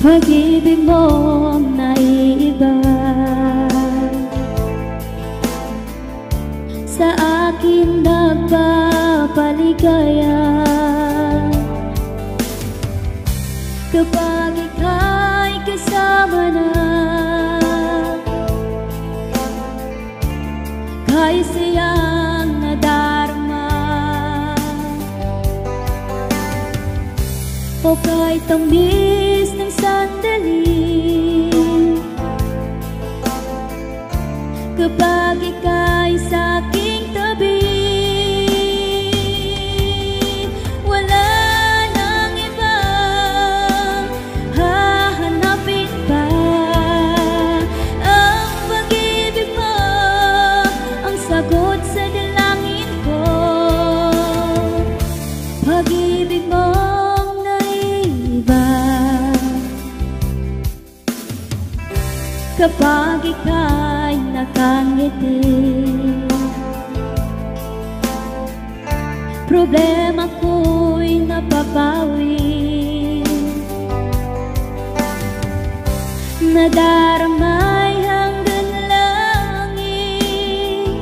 Pag-ibig mong naiiba sa akin nagpapaligaya. Kapag ika'y kasama na, kay siyang nadarama, o kay tamis ng sandali. Kapag ika'y sa'king tabi, wala nang ibang hahanapin pa. Ang pag-ibig mo ang sagot sa dalangin ko. Pag-ibig mong naiiba kapag ika'y nakangiti. Problema ko'y napapawi, nadaramay hanggang langit.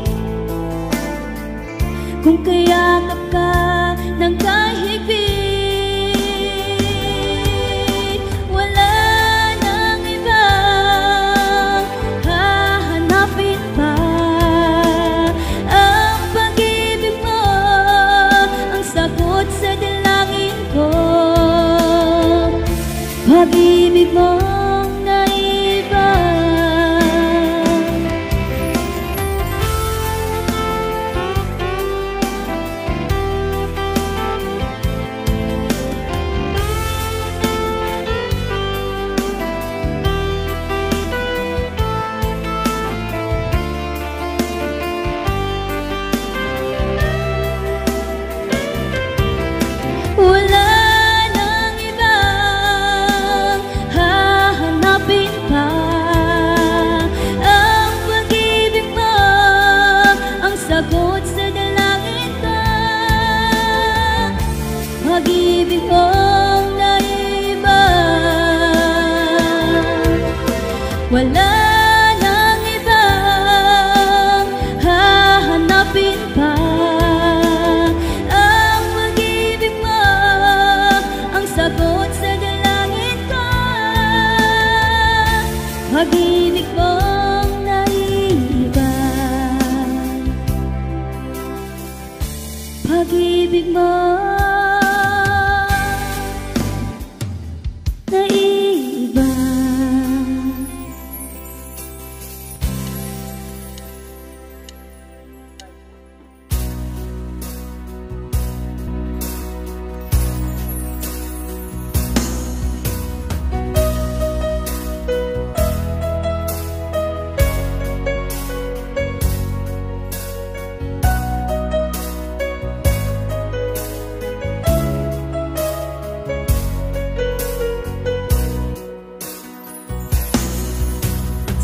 Kung kayakap ka ng kahigpit, wala nang ibang hahanapin pa. Ang pag-ibig mo ang sagot sa dalangin ko. Pag-ibig mong naiba. Wala nang ibang hahanapin pa. Ang pag-ibig mo ang sagot sa dalangin ko. Pag-ibig mong naiba. Wala nang ibang hahanapin pa. Ang pag-ibig mo ang sagot sa dalangin ko. Pag-ibig mong naiba. Pag-ibig mo naiba.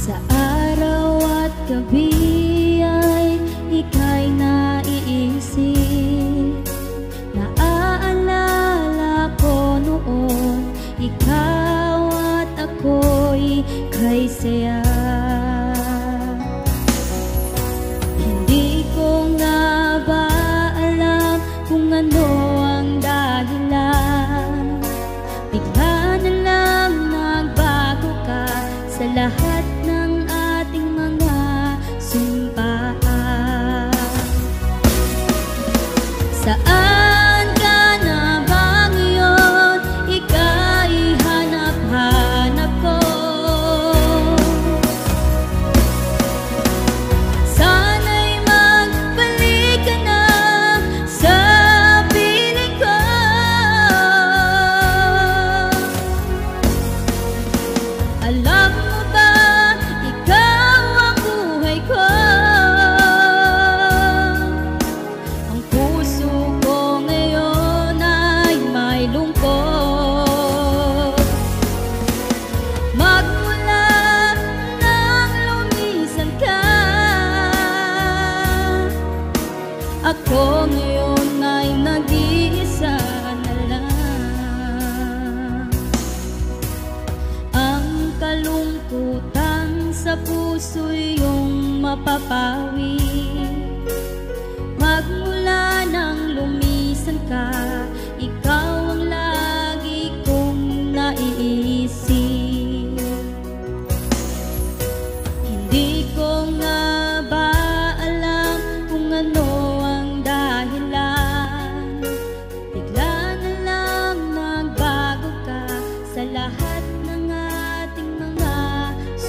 Sa araw at gabi ay ika'y naiisip. Naaalala ko noon, ikaw at ako'y kay saya. Hindi ko nga ba alam kung ano ang dahilan. Bigla na lang nagbago ka sa lahat ng ating mga sumpaan. Saan ka na ba ngayon? Ika'y hanap-hanap ko. Sana'y magbalik ka na sa piling ko. Alam mo ba, ikaw ang buhay ko. Ang puso ko ngayon ay may lungkot. Magmula nang lumisan ka, ako ngayon ay nag-iisa na lang. sa puso iyong mapapawi. Magmula nang lumisan ka, ikaw ang lagi kong naiisip. Hindi ko nga ba alam kung ano ang dahilan, bigla na lang nagbago ka sa lahat ng ating mga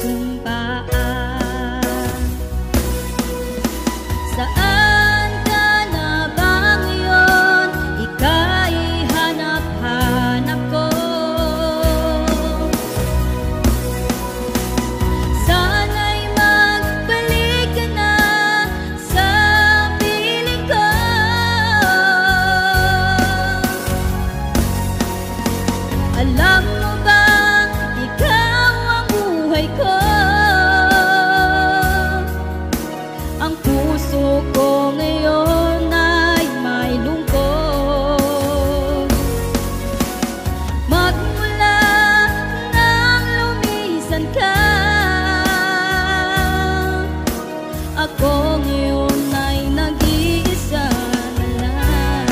sumpaan. Saan ka na ba ngayon? Ika'y hanap-hanap ko. Sana'y magbalik ka na sa piling ko. Alam mo ba, ikaw ang buhay ko. Ang puso ko ngayon ay may lungkot. Magmula nang lumisan ka, ako ngayon ay nag-iisa na lang.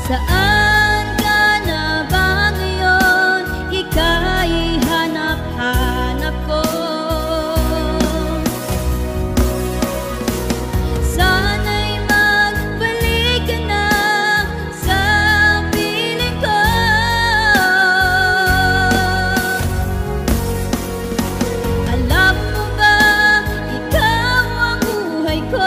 Saan ka na ba ngayon? Ika'y hanap-hanap ko. Sana'y magbalik ka na sa piling ko. Alam mo ba, ikaw ang buhay ko.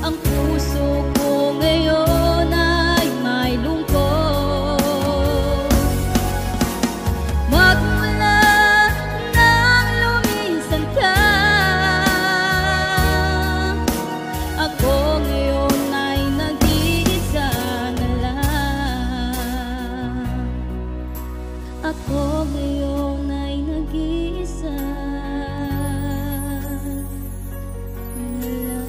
Ang puso ko ngayon ay may lungkot. Magmula nang lumisan ka, ako ngayon ay nag-iisa na lang. Ako ngayon ay nag-iisa na lang.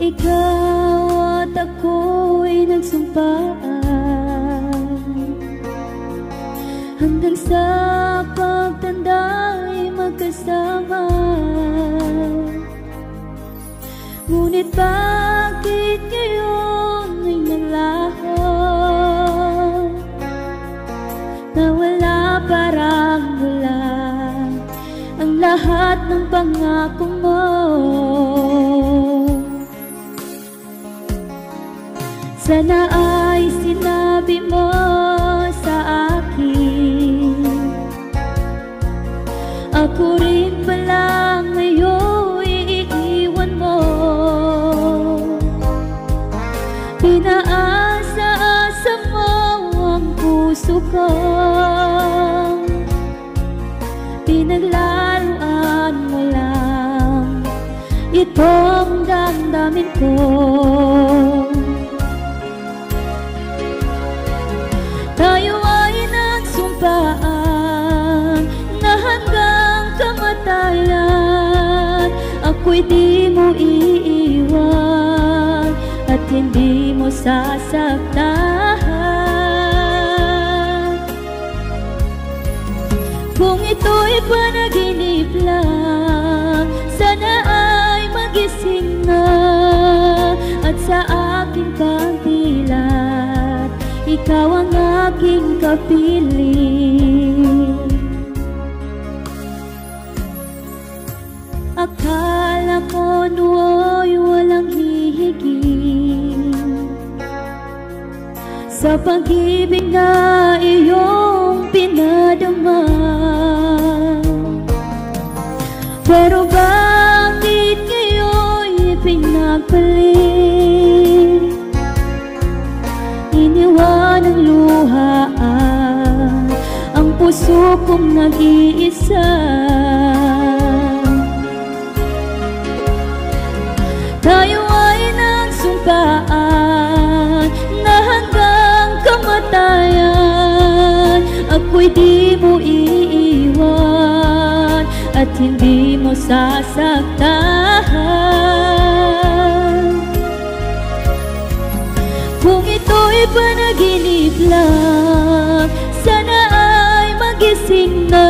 Ikaw at ako'y nagsumpaan, hanggang sa pagtanda'y magkasama. Ngunit bakit ngayon ay nalaho? Nawala parang wala ang lahat ng pangako mo. Sana ay sinabi mo sa akin, ako rin pala ngayon iiwan mo. Pinaasa-asa mo ang puso ko, pinaglaruan mo lang itong damdamin ko. Tayo ay nagsumpaan na hanggang kamatayan, ako'y di mo iiwan at hindi mo sasaktan. Kung ito'y panaginip lang, sa aking pagdilat, ikaw ang aking kapiling. Akala ko nooy walang hihigit sa pag-ibig na iyong pinadama. Pero bakit ngayon pinagpalit? Iniwan ng luhaan ang puso kong nag-iisa. Tayo ay nagsumpaan na hanggang kamatayan ako'y di mo iiwan at hindi mo sasaktan. Kung ito'y panaginip lang, sana ay magising na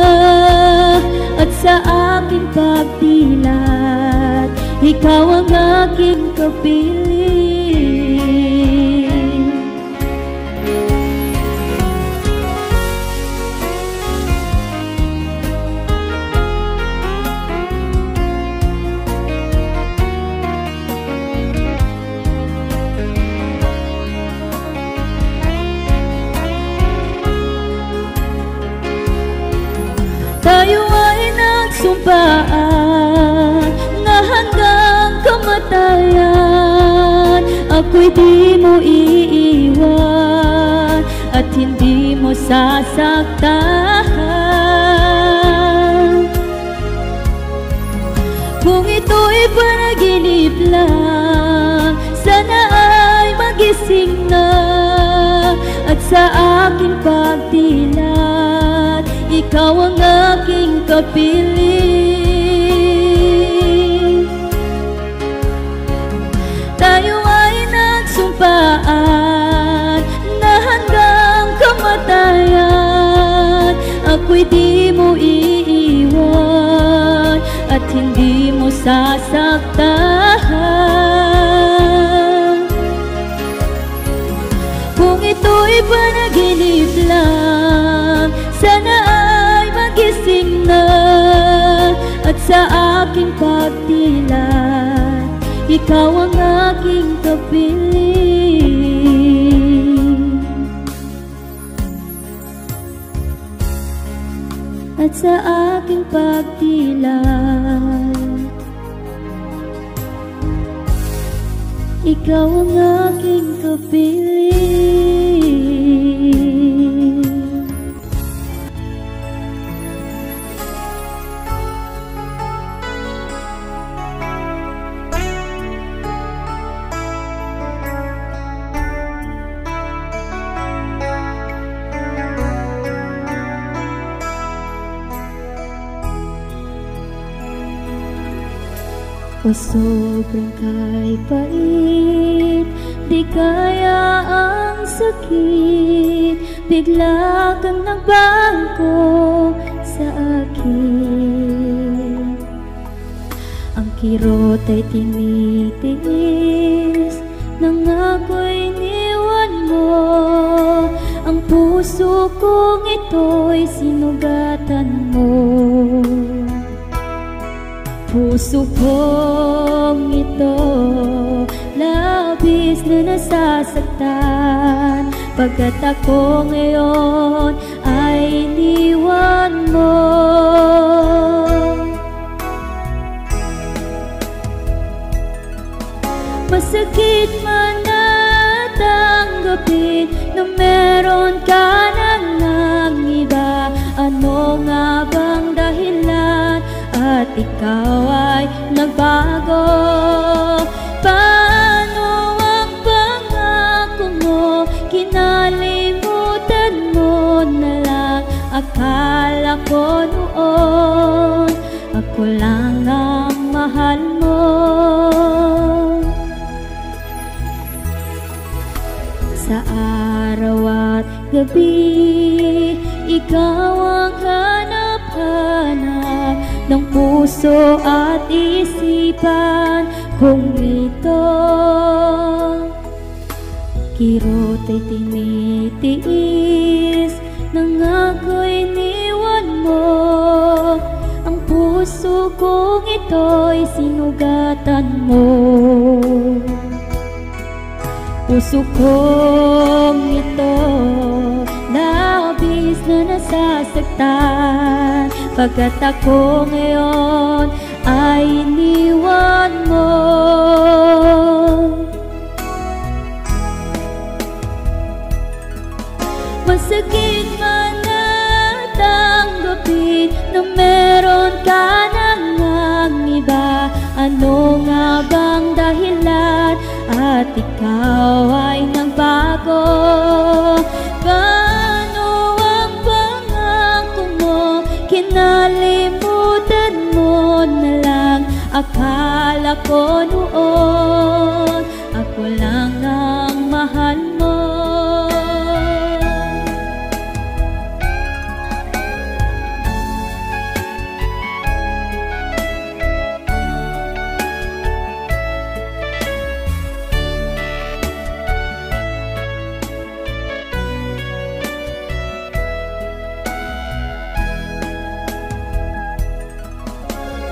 at sa aking pagdilat, ikaw ang aking kapiling. Tayo ay nagsumpaan na hanggang kamatayan ako'y di mo iiwan at hindi mo sasaktan. Kung ito'y panaginip lang, sana ay magising na at sa aking pagdilat, ikaw ang aking kapiling. Tayo ay nagsumpaan na hanggang kamatayan ako'y di mo iiwan at hindi mo sasaktan. Kung ito'y panaginip lang, sana ay magising na at sa aking pagdilat, ikaw ang aking kapiling. At sa aking pagdilat, ikaw ang aking kapiling. O sobrang kay pait, di kaya ang sakit, bigla kang nagbago sa akin. Ang kirot ay tinitiis nang ako'y iniwan mo. Ang puso kong ito'y sinugatan mo. Puso kong ito labis na nasasaktan pagkat ako ngayon ay iniwan mo. Masakit man na tanggapin na meron ka ng iba. Ano nga bang dahilan at ikaw ay nagbago? Paano ang pangako mo? Kinalimutan mo na lang. Akala ko noon ako lang ang mahal mo. Sa araw at gabi, ikaw ang hanap-hanap ng puso at isipan kong ito. kirot ay tinitiis nang ako'y iniwan mo. Ang puso kong ito'y sinugatan mo. Puso kong ito labis na nasasaktan, pagkat ako ngayon ay iniwan mo. Masakit man na tanggapin na meron ka nang iba. Ano nga bang dahilan at ikaw ay nagbago? Paano ang pangako mo? Kinalimutan mo na lang. Akala ko noon ako lang ang mahal mo.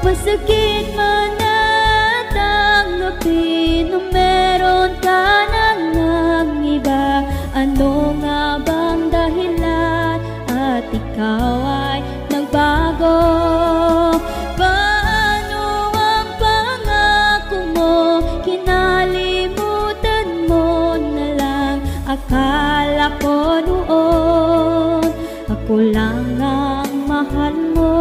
Masakit man na tanggapin na meron ka nang iba. Ano nga bang dahilan at ikaw ay nagbago? Paano ang pangako mo? Kinalimutan mo na lang. Akala ko noon ako lang ang mahal mo.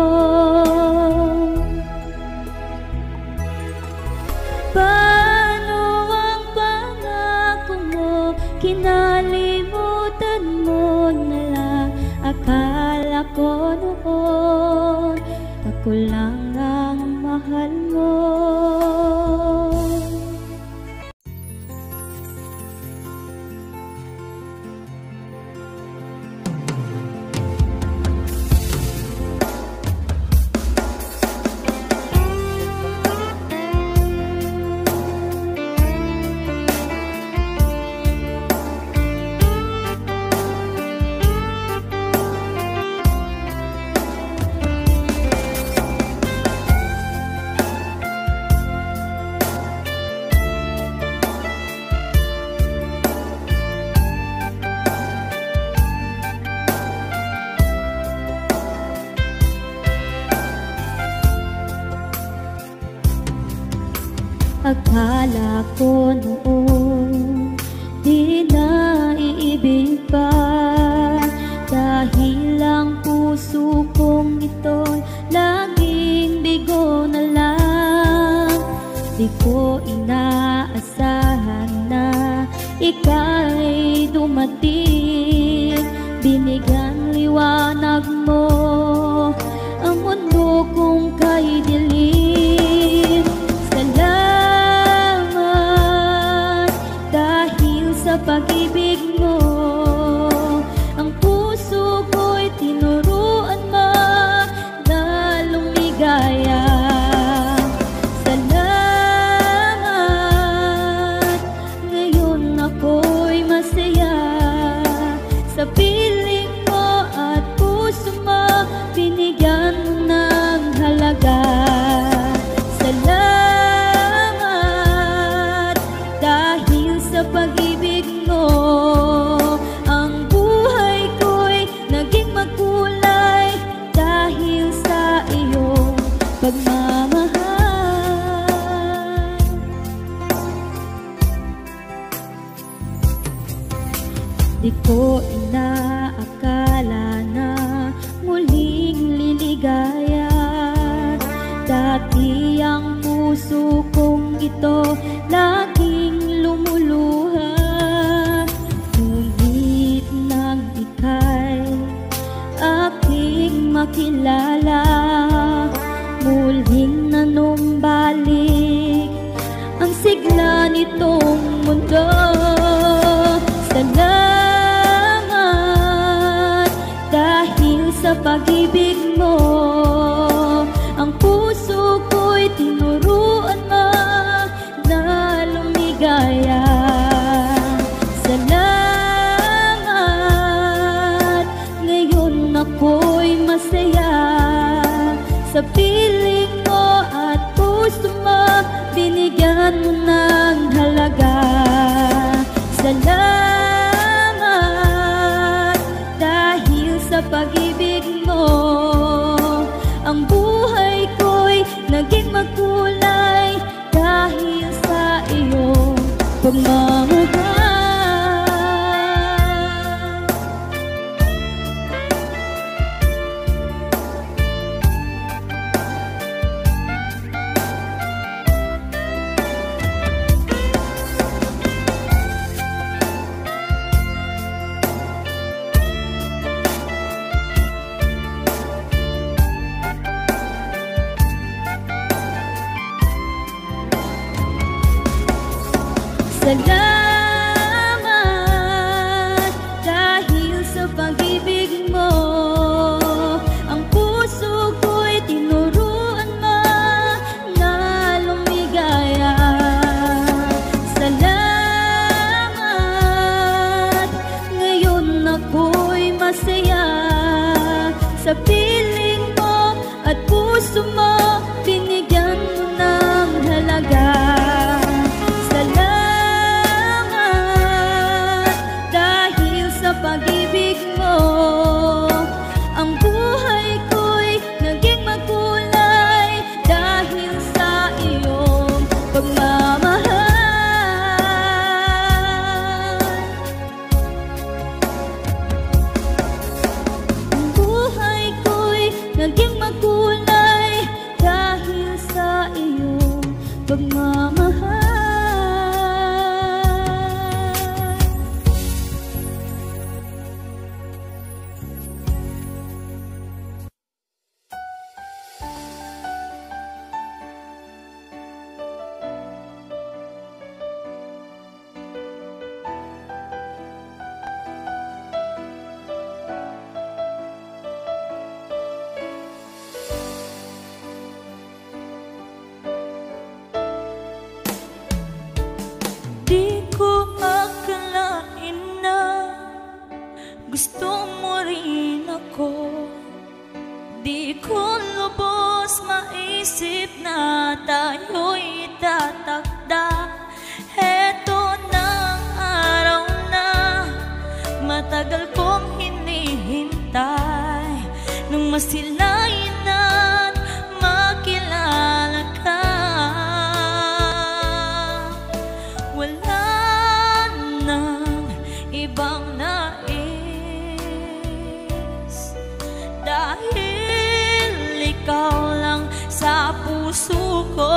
Paano ang pangako mo? Kinalimutan mo na lang. Akala ko noon ako lang ang mahal mo. Akala ko noon di na iibig pa, dahil ang puso kong ito'y laging bigo na lang. Di ko inaasahan na ika'y dumating. Binigyan liwanag mo ang mundo kong kay dilim. Sa pag-ibig mo, ang puso ko'y tinuruan mo na lumigaya. Salamat, ngayon ako'y masaya sa piling mo at puso mo, binigyan mo ng halaga. Salamat, dahil sa pag-ibig mo, ang buhay ko'y naging magkulay dahil sa iyong pagmamahal. Di ko inaakala na muling liligaya. Dati ang puso kong ito laging lumuluha. Ngunit nang ika'y aking makilala, muling nanumbalik ang sigla nitong mundo. Salamat, dahil sa pag-ibig mo, ang puso ko'y tinuruan mo na lumigaya. Salamat, sa piling mo at puso mo, binigyan mo ng halaga. Salamat dahil sa pag-ibig mo, ang buhay ko'y naging magkulay dahil sa iyong pagmamahal. Salamat dahil sa pag-ibig mo, ang puso ko'y tinuruan mo na lumigaya. Salamat, ngayon ako'y masaya sa piling mo at puso mo, binigyan mo ng halaga. Pag-ibig mo, ang buhay ko'y naging magkulay dahil sa iyong pagmamahal. Ang buhay ko'y naging magkulay dahil sa iyong pagmamahal. Gusto mo rin ako, di ko lubos maisip na tayo'y tatakda. Heto na ang araw na matagal kong hinihintay, nung masilayan at makilala ka. Wala nang ibang nais, dahil ikaw lang sa puso ko.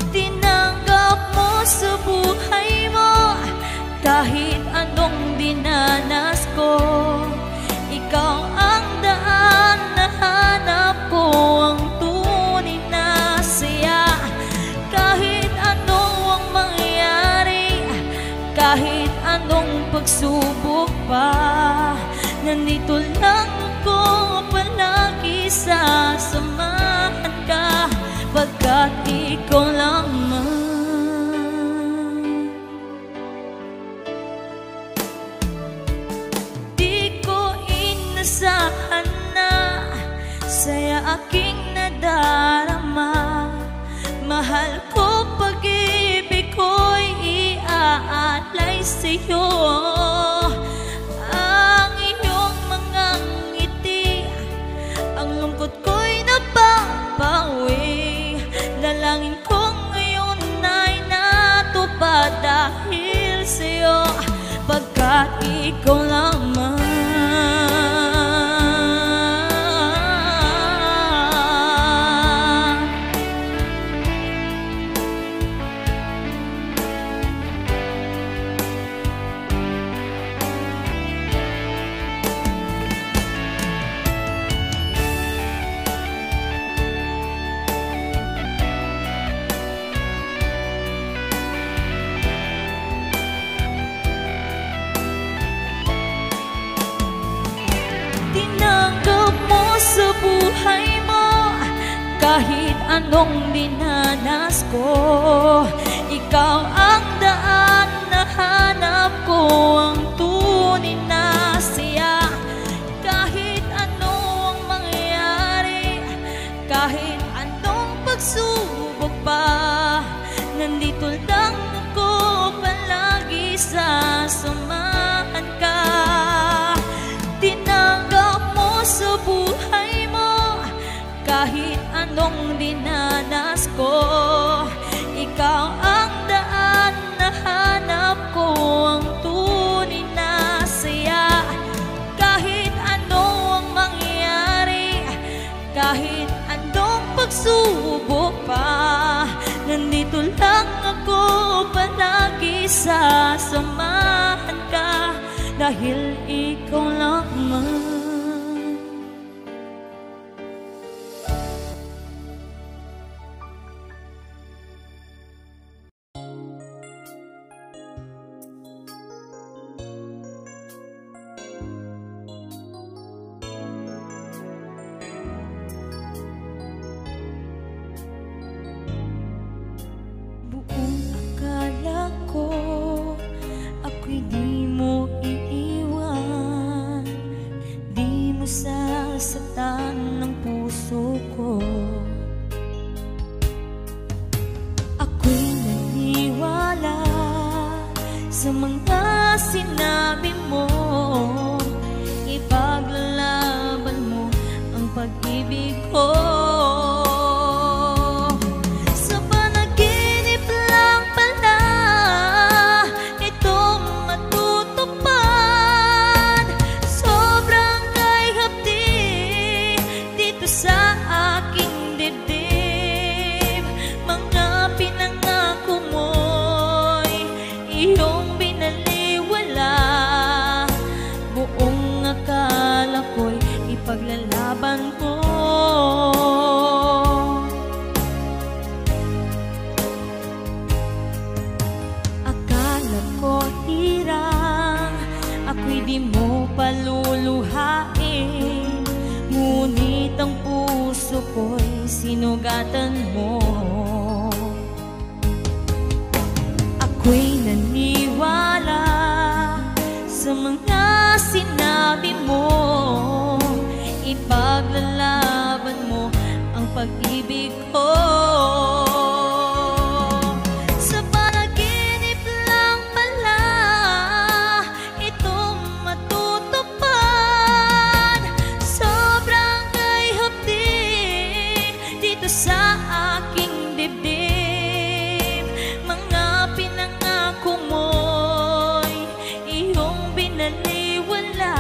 Tinanggap mo sa buhay mo kahit anong dinanas ko. Ikaw ang daan na hanap ko, ang tunay na saya. Kahit ano ang mangyari, kahit anong pagsubok pa, nandito lang ako palagi, sasamahan ka pagkat ikaw lamang. Di ko inasahan na saya aking nadarama. Mahal ko, pag-ibig ko'y iaalay sa'yo. Ang iyong mga ngiti, ang lungkot ko'y napapawi. Dalangin ko ngayon ay natupad dahil sa'yo, pagkat ikaw lamang. Tinanggap mo sa buhay mo kahit anong dinanas ko. Ikaw ang daan na hanap ko, ang tunay na siya. Kahit ano ang mangyari, pagsubok pa, nandito lang ako palagi, sasamahan ka. Tinanggap mo sa buhay mo kahit anong dinanas ko. Ikaw ang daan na hanap ko, ang tunay na saya. Kahit ano ang mangyari, kahit anong pagsubok pa, nandito lang ako palagi, sasamahan ka, dahil ikaw lamang. Ako'y di mo iiwan, di mo sasaktan ng puso ko. Ako'y naniwala sa mga sinabi mo, ipaglalaban mo ang pag-ibig ko. Paglalaban ko, akala ko hirang ako'y di mo paluluhain, ngunit ang puso ko'y sinugatan mo. Ako'y naniwala sa mga sinabi mo, ipaglalaban mo ang pag-ibig ko. Sa panaginip lang pala ito matutupad, sobrang kay hapdi dito sa aking dibdib. Mga pinangako mo'y iyong binaliwala,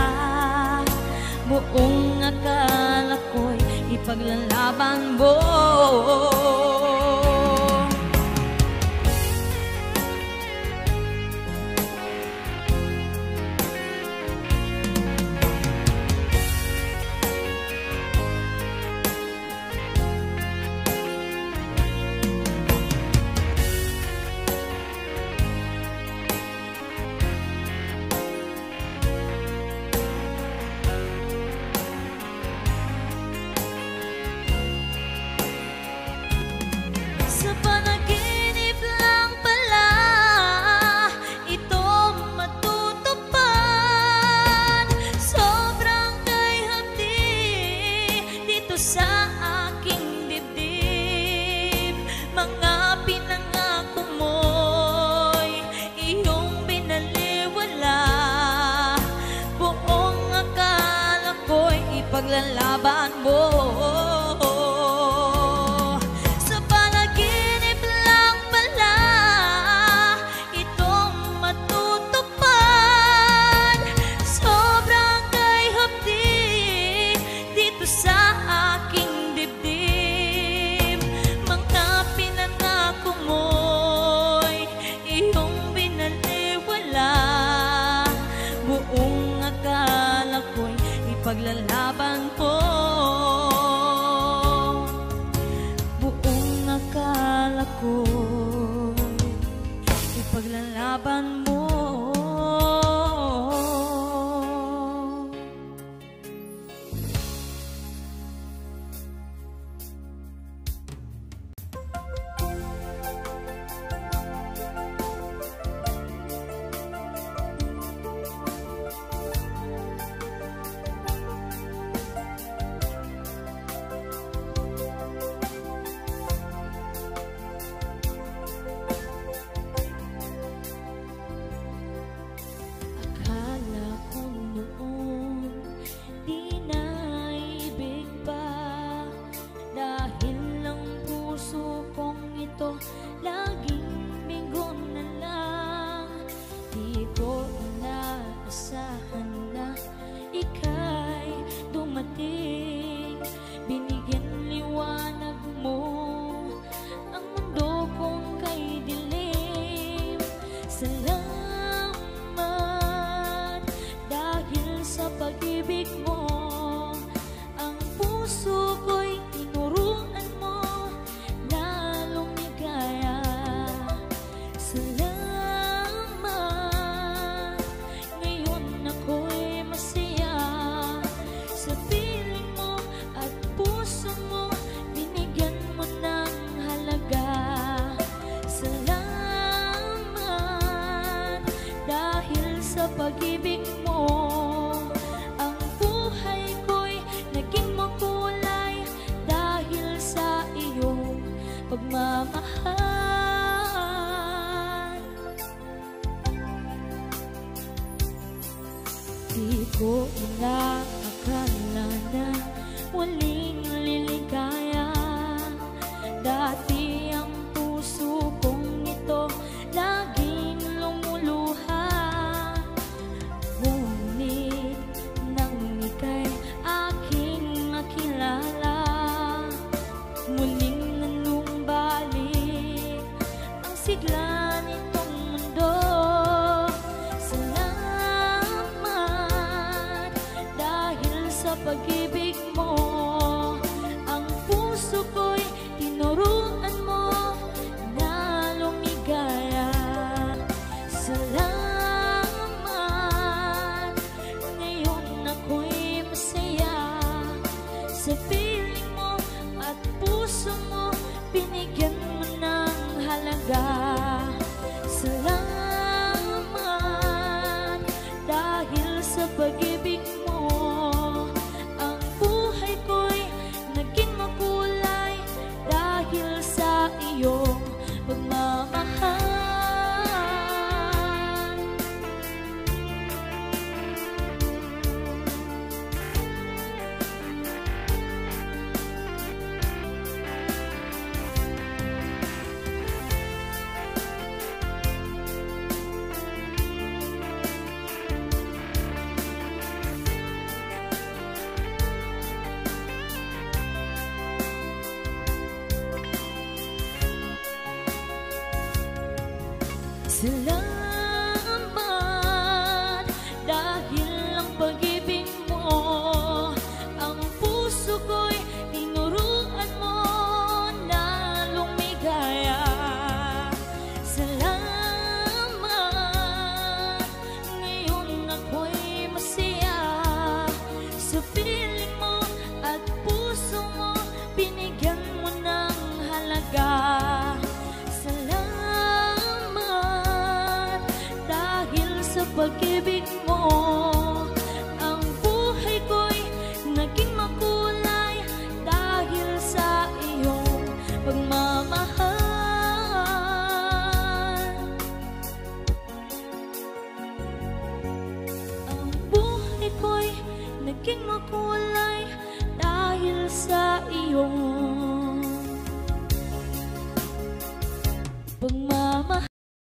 buong akala ko'y ipaglalaban mo. Sa panaginip lang pala ito matutupad, sobrang kay hapdi dito sa aking dibdib. Mga pinangako mo'y iyong binaliwala, buong akala ko'y ipaglalaban mo. Buong akala ko'y ipaglalaban ko. binigyan liwanag mo ang mundo kong kay dilim. Salamat dahil sa pag-ibig mo, ang puso ko'y tinuruan mo na lumigaya. Salamat, ngayon ako'y masaya sa piling mo at puso mo, binigyan mo ng halaga. Salamat dahil sa pag-ibig mo, ang buhay ko'y naging makulay dahil sa iyong pagmamahal. Di ko inaakala na waling liligaya. Dati ang puso kong ito laging lumuluha. Ngunit nang ika'y aking makilala, muling nanumbalik ang sigla nitong mundo. Salamat dahil sa pag-ibig mo, ang puso ko'y tinuruan mo na lumigaya. Salamat, ngayon ako'y masaya sa piling mo at puso mo, binigyan mo ng halaga. Salamat dahil sa pag-ibig mo, ang buhay ko'y naging makulay dahil sa iyong pagmamahal. Salamat